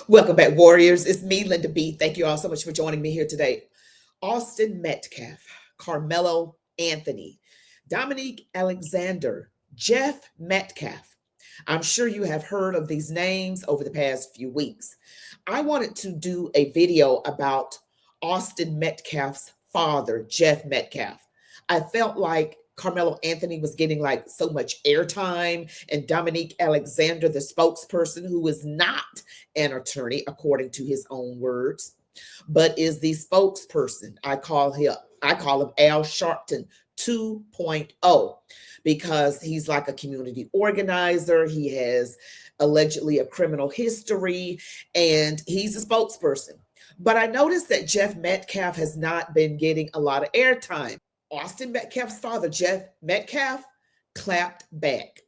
Welcome back, Warriors. It's me, Linda B. Thank you all so much for joining me here today. Austin Metcalf, Karmelo Anthony, Dominique Alexander, Jeff Metcalf. I'm sure you have heard of these names over the past few weeks. I wanted to do a video about Austin Metcalf's father, Jeff Metcalf. I felt like Karmelo Anthony was getting like so much airtime, and Dominique Alexander, the spokesperson, who is not an attorney, according to his own words, but is the spokesperson. I call him Al Sharpton 2.0 because he's like a community organizer. He has allegedly a criminal history, and he's a spokesperson. But I noticed that Jeff Metcalf has not been getting a lot of airtime. Austin Metcalf's father, Jeff Metcalf, clapped back.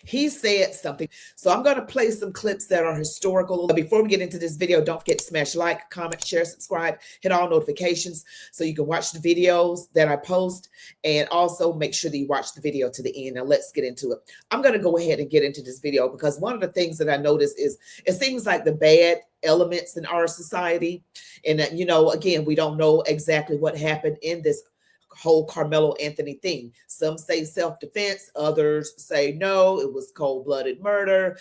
He said something. So I'm going to play some clips that are historical. Before we get into this video, don't forget to smash like, comment, share, subscribe, hit all notifications so you can watch the videos that I post. And also make sure that you watch the video to the end. Now let's get into it. I'm going to go ahead and get into this video because one of the things that I noticed is it seems like the bad elements in our society. And, again, we don't know exactly what happened in this whole Karmelo Anthony thing. Some say self-defense, others say no, it was cold-blooded murder.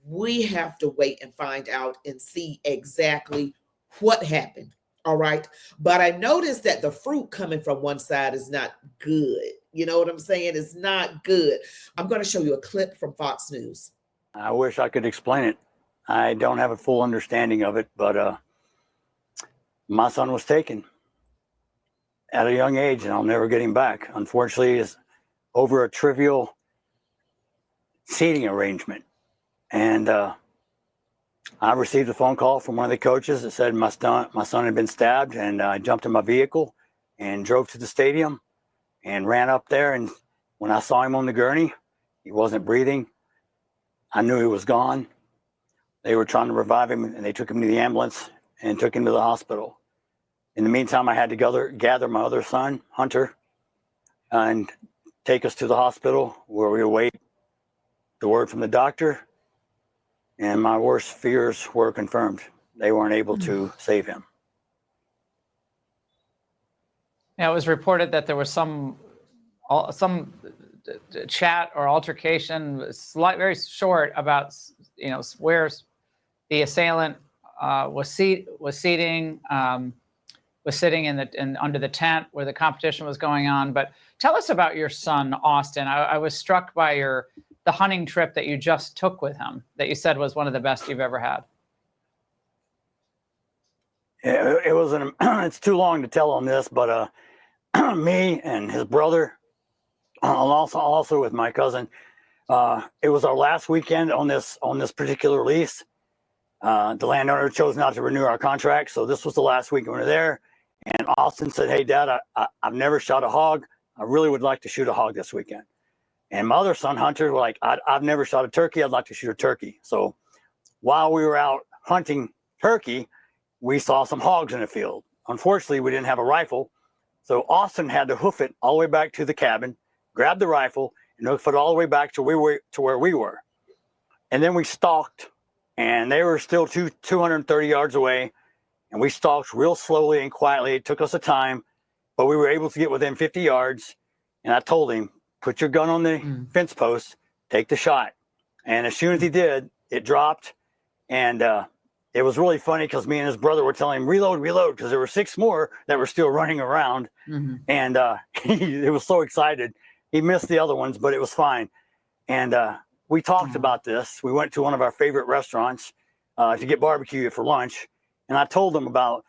We have to wait and find out and see exactly what happened. All right. But I noticed that the fruit coming from one side is not good. You know what I'm saying? It's not good. I'm going to show you a clip from Fox News. I wish I could explain it. I don't have a full understanding of it, but my son was taken at a young age, and I'll never get him back. Unfortunately, it's over a trivial seating arrangement. And I received a phone call from one of the coaches that said my son had been stabbed, and I jumped in my vehicle and drove to the stadium and ran up there. And when I saw him on the gurney, he wasn't breathing. I knew he was gone. They were trying to revive him, and they took him to the ambulance and took him to the hospital. In the meantime, I had to gather my other son, Hunter, and take us to the hospital where we await the word from the doctor. And my worst fears were confirmed. They weren't able to save him. Yeah, it was reported that there was some chat or altercation, very short, about where the assailant was sitting under the tent where the competition was going on. But tell us about your son, Austin. I was struck by the hunting trip that you just took with him, that you said was one of the best you've ever had. It was it's too long to tell on this, but me and his brother, also with my cousin, it was our last weekend on this particular lease. The landowner chose not to renew our contract, so this was the last weekend we were there. And Austin said, "Hey, Dad, I've never shot a hog. I really would like to shoot a hog this weekend." And my other son, Hunter, was like, I've never shot a turkey. I'd like to shoot a turkey. So while we were out hunting turkey, we saw some hogs in the field. Unfortunately, we didn't have a rifle. So Austin had to hoof it all the way back to the cabin, grab the rifle, and hoof it all the way back to where we were. And then we stalked, and they were still 230 yards away. And we stalked real slowly and quietly. It took us a time, but we were able to get within 50 yards. And I told him, put your gun on the fence post, take the shot. And as soon as he did, it dropped. And it was really funny because me and his brother were telling him, reload, because there were 6 more that were still running around. And he was so excited. He missed the other ones, but it was fine. And we talked about this. We went to one of our favorite restaurants to get barbecue for lunch. And I told them about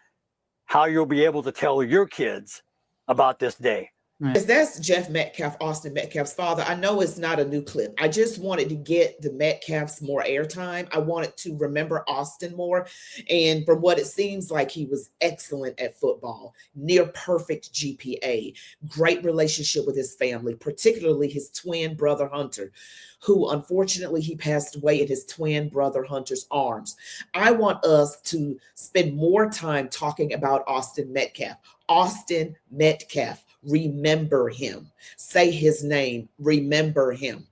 how you'll be able to tell your kids about this day. That's Jeff Metcalf, Austin Metcalf's father. I know it's not a new clip. I just wanted to get the Metcalfs more airtime. I wanted to remember Austin more. And from what it seems like, he was excellent at football, near perfect GPA, great relationship with his family, particularly his twin brother, Hunter, who unfortunately he passed away in his twin brother Hunter's arms. I want us to spend more time talking about Austin Metcalf. Austin Metcalf. Remember him. Say his name. Remember him.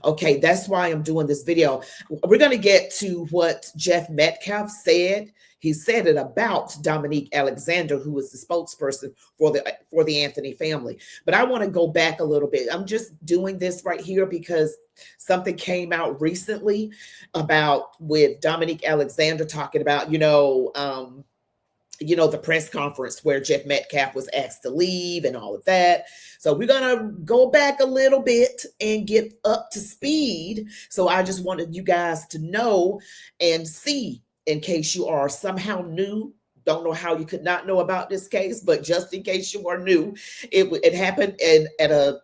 Okay, that's why I'm doing this video. We're going to get to what Jeff Metcalf said. He said it about Dominique Alexander, who was the spokesperson for the Anthony family. But I want to go back a little bit. I'm just doing this right here because something came out recently about with Dominique Alexander talking about, the press conference where Jeff Metcalf was asked to leave and all of that. So we're going to go back a little bit and get up to speed. So I just wanted you guys to know and see, in case you are somehow new. Don't know how you could not know about this case, but just in case you are new, it happened at a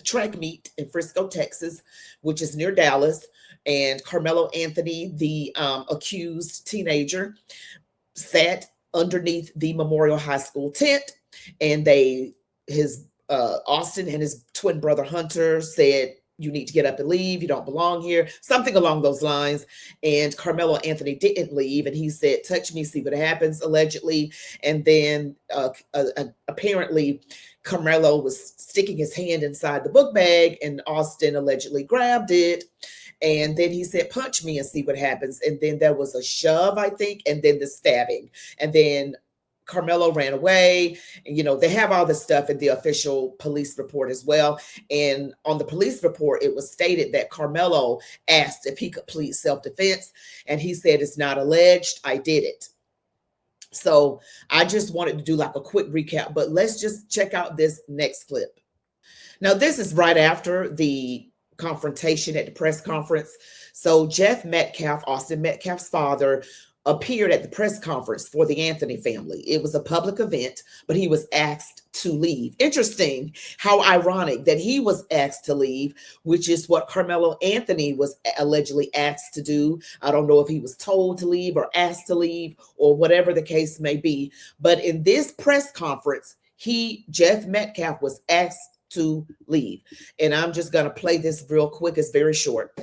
track meet in Frisco, Texas, which is near Dallas. And Karmelo Anthony, the accused teenager, sat underneath the Memorial High School tent, and Austin and his twin brother Hunter said, "You need to get up and leave. You don't belong here." Something along those lines. And Karmelo Anthony didn't leave, and he said, "Touch me, see what happens," allegedly. And then apparently Karmelo was sticking his hand inside the book bag, and Austin allegedly grabbed it. And then he said, "Punch me and see what happens." And then there was a shove, I think, and then the stabbing. And then Karmelo ran away. And, they have all this stuff in the official police report as well. And on the police report, it was stated that Karmelo asked if he could plead self-defense. And he said, "It's not alleged. I did it." So I just wanted to do like a quick recap, but let's just check out this next clip. Now, this is right after the confrontation at the press conference. So Jeff Metcalf, Austin Metcalf's father, appeared at the press conference for the Anthony family. It was a public event, but he was asked to leave. Interesting how ironic that he was asked to leave, which is what Karmelo Anthony was allegedly asked to do. I don't know if he was told to leave or asked to leave or whatever the case may be. But in this press conference, Jeff Metcalf, was asked to leave. And I'm just going to play this real quick. It's very short.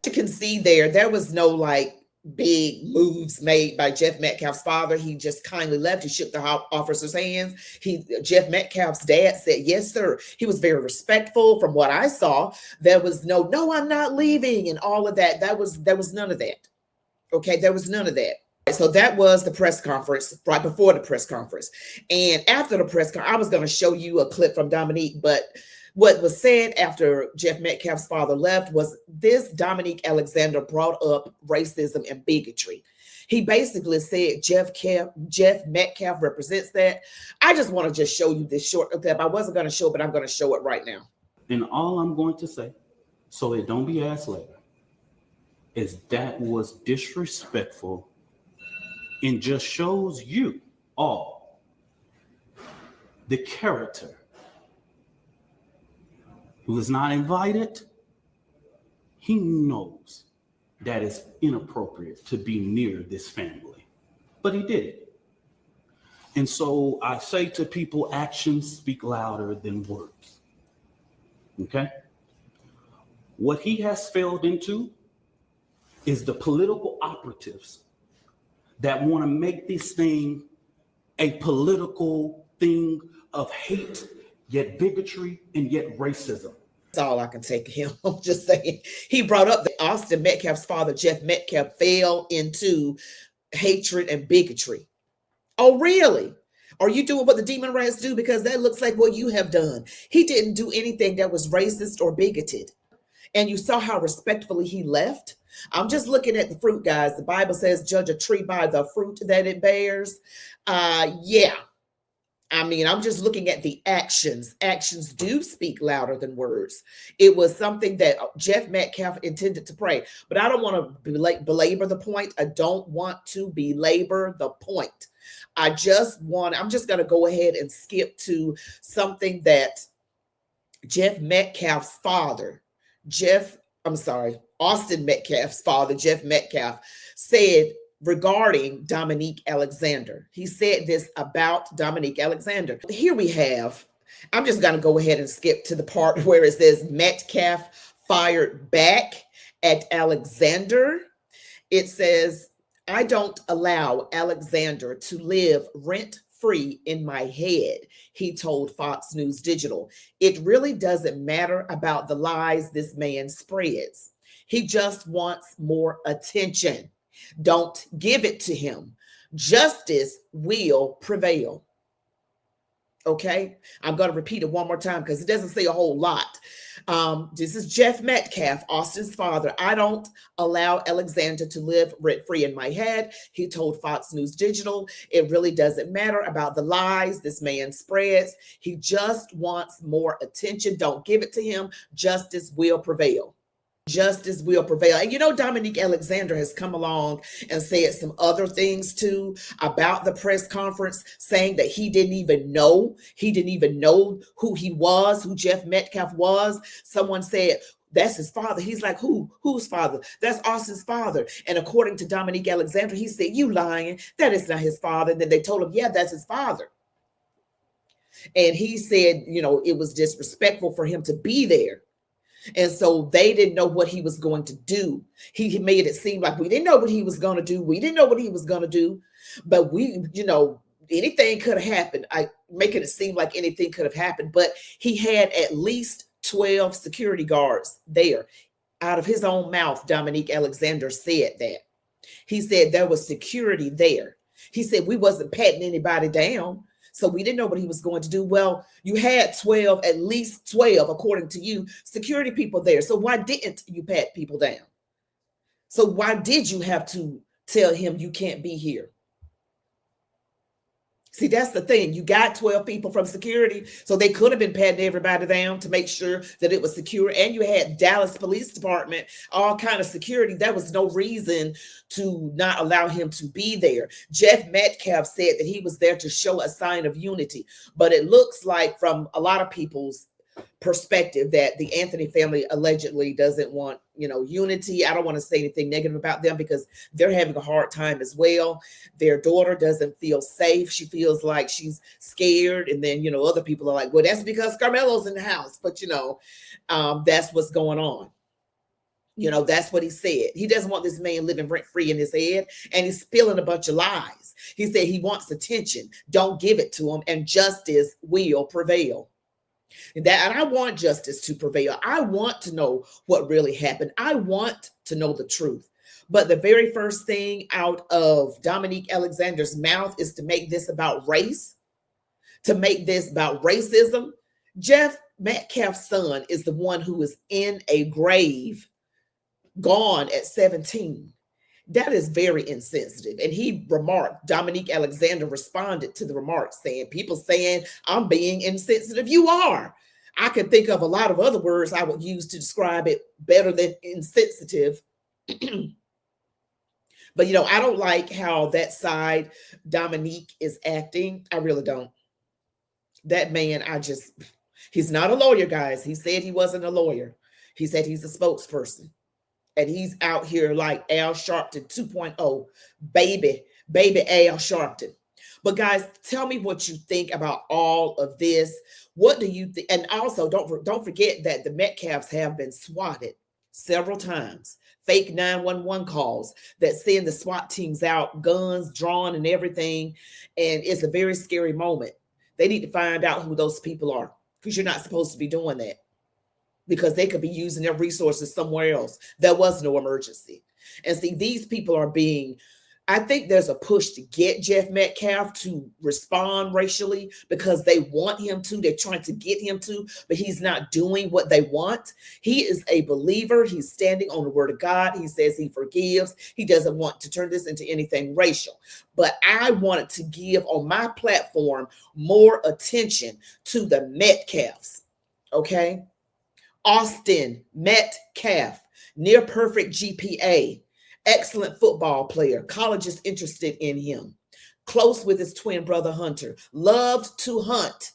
You can see there was no like big moves made by Jeff Metcalf's father. He just kindly left. He shook the officer's hands. Jeff Metcalf's dad said, "Yes, sir." He was very respectful. From what I saw, there was no, "I'm not leaving," and all of that. There was none of that. Okay, there was none of that. So that was the press conference, right before the press conference. And after the press conference, I was going to show you a clip from Dominique, but what was said after Jeff Metcalf's father left was this: Dominique Alexander brought up racism and bigotry. He basically said Jeff Metcalf represents that. I just want to just show you this short clip. I wasn't going to show it, but I'm going to show it right now. And all I'm going to say, so it don't be asked later, is that was disrespectful and just shows you all the character who is not invited. He knows that it's inappropriate to be near this family, but he did it. And so I say to people, actions speak louder than words. Okay? What he has failed into is the political operatives that want to make this thing a political thing of hate, yet bigotry, and yet racism. That's all I can take of him. I'm just saying. He brought up that Austin Metcalf's father, Jeff Metcalf, fell into hatred and bigotry. Oh, really? Are you doing what the demon rats do? Because that looks like what you have done. He didn't do anything that was racist or bigoted. And you saw how respectfully he left. I'm just looking at the fruit, guys. The Bible says, "Judge a tree by the fruit that it bears." Yeah. I mean, I'm just looking at the actions. Actions do speak louder than words. It was something that Jeff Metcalf intended to pray. But I don't want to belabor the point. I don't want to belabor the point. I'm just going to go ahead and skip to something that Jeff Metcalf's father, Austin Metcalf's father, Jeff Metcalf, said regarding Dominique Alexander. He said this about Dominique Alexander. Here we have, I'm just going to go ahead and skip to the part where it says Metcalf fired back at Alexander. It says, I don't allow Alexander to live rent-free in my head, he told Fox News Digital. It really doesn't matter about the lies this man spreads. He just wants more attention. Don't give it to him. Justice will prevail. Okay, I'm going to repeat it one more time because it doesn't say a whole lot. This is Jeff Metcalf, Austin's father. I don't allow Alexander to live rent-free in my head, he told Fox News Digital. It really doesn't matter about the lies this man spreads. He just wants more attention. Don't give it to him. Justice will prevail. Justice will prevail. And you know, Dominique Alexander has come along and said some other things too about the press conference, saying that he didn't even know who he was, who Jeff Metcalf was. Someone said, that's his father. He's like, whose father? That's Austin's father. And according to Dominique Alexander, he said, you lying. That is not his father. And then they told him, yeah, that's his father. And he said, you know, it was disrespectful for him to be there. And so they didn't know what he was going to do. He made it seem like we didn't know what he was going to do. We didn't know what he was going to do. But we, you know, anything could have happened. Making it seem like anything could have happened. But he had at least 12 security guards there. Out of his own mouth, Dominique Alexander said that. He said there was security there. He said we wasn't patting anybody down. So we didn't know what he was going to do. Well, you had 12, at least 12, according to you, security people there. So why didn't you pat people down? So why did you have to tell him you can't be here? See, that's the thing. You got 12 people from security, so they could have been patting everybody down to make sure that it was secure. And you had Dallas Police Department, all kind of security. There was no reason to not allow him to be there. Jeff Metcalf said that he was there to show a sign of unity. But it looks like from a lot of people's perspective that the Anthony family allegedly doesn't want, you know, unity. I don't want to say anything negative about them because they're having a hard time as well. Their daughter doesn't feel safe. She feels like she's scared. And then, you know, other people are like, well, that's because Karmelo's in the house. But, you know, that's what's going on. You know, that's what he said. He doesn't want this man living rent-free in his head, and he's spilling a bunch of lies. He said he wants attention. Don't give it to him, and justice will prevail. And I want justice to prevail. I want to know what really happened. I want to know the truth. But the very first thing out of Dominique Alexander's mouth is to make this about race, to make this about racism. Jeff Metcalf's son is the one who is in a grave, gone at 17. That is very insensitive. And he remarked, Dominique Alexander responded to the remarks saying, people saying I'm being insensitive. You are. I could think of a lot of other words I would use to describe it better than insensitive. But, you know, I don't like how that side Dominique is acting. I really don't. That man, he's not a lawyer, guys. He said he wasn't a lawyer. He said he's a spokesperson. And he's out here like Al Sharpton 2.0, baby Al Sharpton. But guys, tell me what you think about all of this. What do you think? And also, don't forget that the Metcalfs have been swatted several times. Fake 911 calls that send the SWAT teams out, guns drawn and everything. And it's a very scary moment. They need to find out who those people are, because you're not supposed to be doing that, because they could be using their resources somewhere else. There was no emergency. And see, these people are I think there's a push to get Jeff Metcalf to respond racially because they want him to. They're trying to get him to, but he's not doing what they want. He is a believer. He's standing on the word of God. He says he forgives. He doesn't want to turn this into anything racial. But I wanted to give on my platform more attention to the Metcalfs. Okay? Austin Metcalf, near perfect GPA, excellent football player. College is interested in him. Close with his twin brother Hunter. Loved to hunt.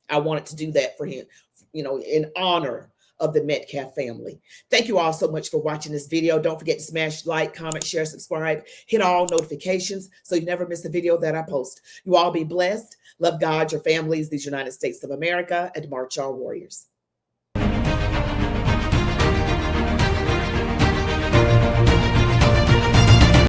I wanted to do that for him. in honor of the Metcalf family. Thank you all so much for watching this video. Don't forget to smash like, comment, share, subscribe, hit all notifications so you never miss a video that I post. You all be blessed. Love God, your families, these United States of America, and march our warriors.